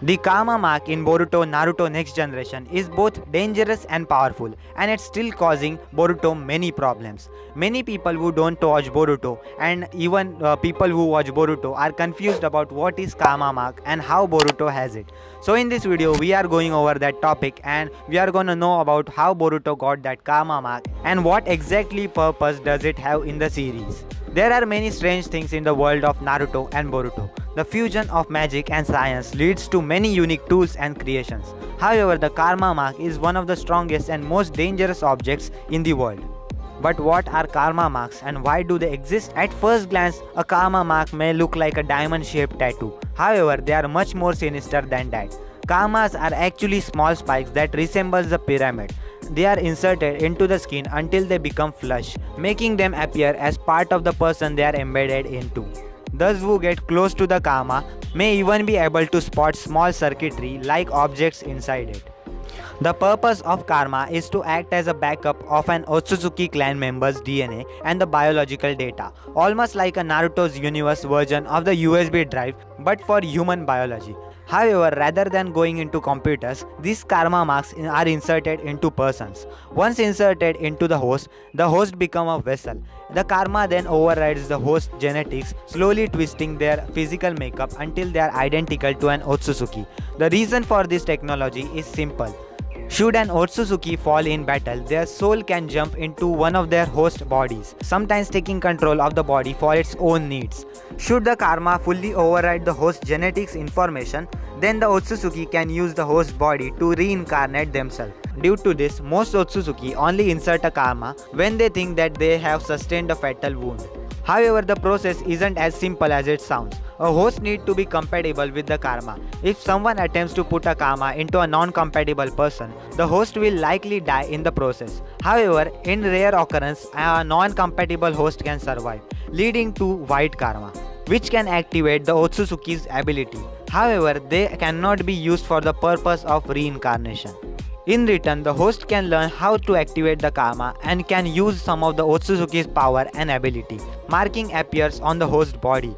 The karma mark in Boruto Naruto Next Generation is both dangerous and powerful, and it's still causing Boruto many problems. Many people who don't watch Boruto and even people who watch Boruto are confused about what is karma mark and how Boruto has it. So in this video we are going over that topic and we are gonna know about how Boruto got that karma mark and what exactly purpose does it have in the series. There are many strange things in the world of Naruto and Boruto. The fusion of magic and science leads to many unique tools and creations. However, the karma mark is one of the strongest and most dangerous objects in the world. But what are karma marks and why do they exist? At first glance, a karma mark may look like a diamond-shaped tattoo. However, they are much more sinister than that. Karmas are actually small spikes that resemble the pyramid. They are inserted into the skin until they become flush, making them appear as part of the person they are embedded into. Those who get close to the karma may even be able to spot small circuitry like objects inside it. The purpose of karma is to act as a backup of an Otsutsuki clan member's DNA and the biological data, almost like a Naruto's universe version of the USB drive but for human biology. However, rather than going into computers, these karma marks are inserted into persons. Once inserted into the host becomes a vessel. The karma then overrides the host's genetics, slowly twisting their physical makeup until they are identical to an Otsutsuki. The reason for this technology is simple. Should an Otsutsuki fall in battle, their soul can jump into one of their host bodies, sometimes taking control of the body for its own needs. Should the karma fully override the host genetics information, then the Otsutsuki can use the host body to reincarnate themselves. Due to this, most Otsutsuki only insert a karma when they think that they have sustained a fatal wound. However, the process isn't as simple as it sounds. A host needs to be compatible with the karma. If someone attempts to put a karma into a non-compatible person, the host will likely die in the process. However, in rare occurrence, a non-compatible host can survive, leading to white karma, which can activate the Otsutsuki's ability. However, they cannot be used for the purpose of reincarnation. In return, the host can learn how to activate the karma and can use some of the Otsutsuki's power and ability. Marking appears on the host body.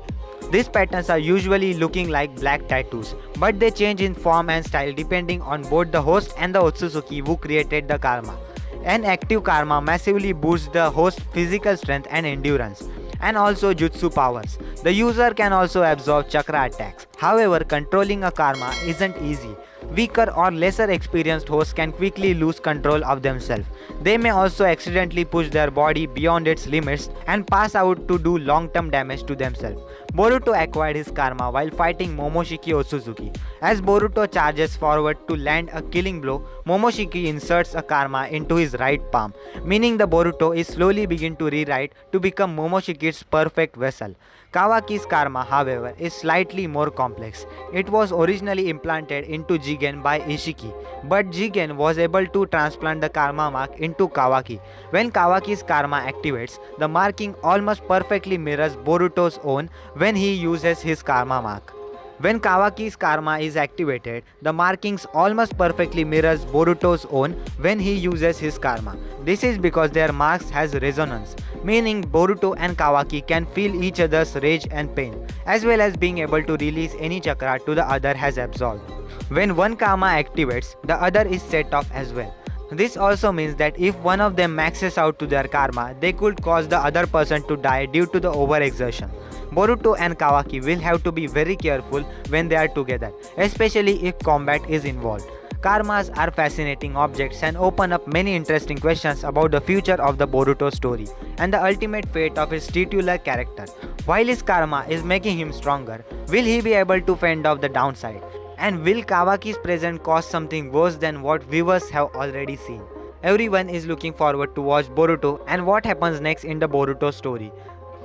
These patterns are usually looking like black tattoos, but they change in form and style depending on both the host and the Otsutsuki who created the karma. An active karma massively boosts the host's physical strength and endurance, and also jutsu powers. The user can also absorb chakra attacks. However, controlling a karma isn't easy. Weaker or lesser experienced hosts can quickly lose control of themselves. They may also accidentally push their body beyond its limits and pass out to do long-term damage to themselves. Boruto acquired his karma while fighting Momoshiki Otsutsuki. As Boruto charges forward to land a killing blow, Momoshiki inserts a karma into his right palm, meaning the Boruto is slowly beginning to rewrite to become Momoshiki's perfect vessel. Kawaki's karma, however, is slightly more complex. It was originally implanted into Jigen by Ishiki, but Jigen was able to transplant the karma mark into Kawaki. When Kawaki's karma activates, the marking almost perfectly mirrors Boruto's own when he uses his karma mark. When Kawaki's karma is activated, the markings almost perfectly mirrors Boruto's own when he uses his karma. This is because their marks has resonance, meaning Boruto and Kawaki can feel each other's rage and pain, as well as being able to release any chakra to the other has absorbed. When one karma activates, the other is set off as well. This also means that if one of them maxes out to their karma, they could cause the other person to die due to the overexertion. Boruto and Kawaki will have to be very careful when they are together, especially if combat is involved. Karmas are fascinating objects and open up many interesting questions about the future of the Boruto story and the ultimate fate of his titular character. While his karma is making him stronger, will he be able to fend off the downside? And will Kawaki's presence cause something worse than what viewers have already seen? Everyone is looking forward to watch Boruto and what happens next in the Boruto story.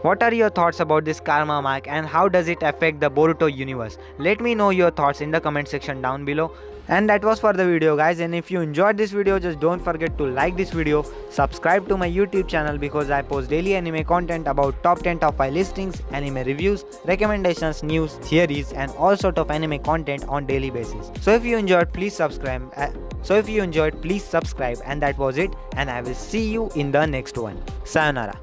What are your thoughts about this karma mark and how does it affect the Boruto universe? Let me know your thoughts in the comment section down below. And that was for the video guys, and if you enjoyed this video, just don't forget to like this video, subscribe to my YouTube channel because I post daily anime content about top 10 top 5 listings, anime reviews, recommendations, news, theories and all sort of anime content on daily basis. So if you enjoyed, please subscribe. And that was it, and I will see you in the next one. Sayonara.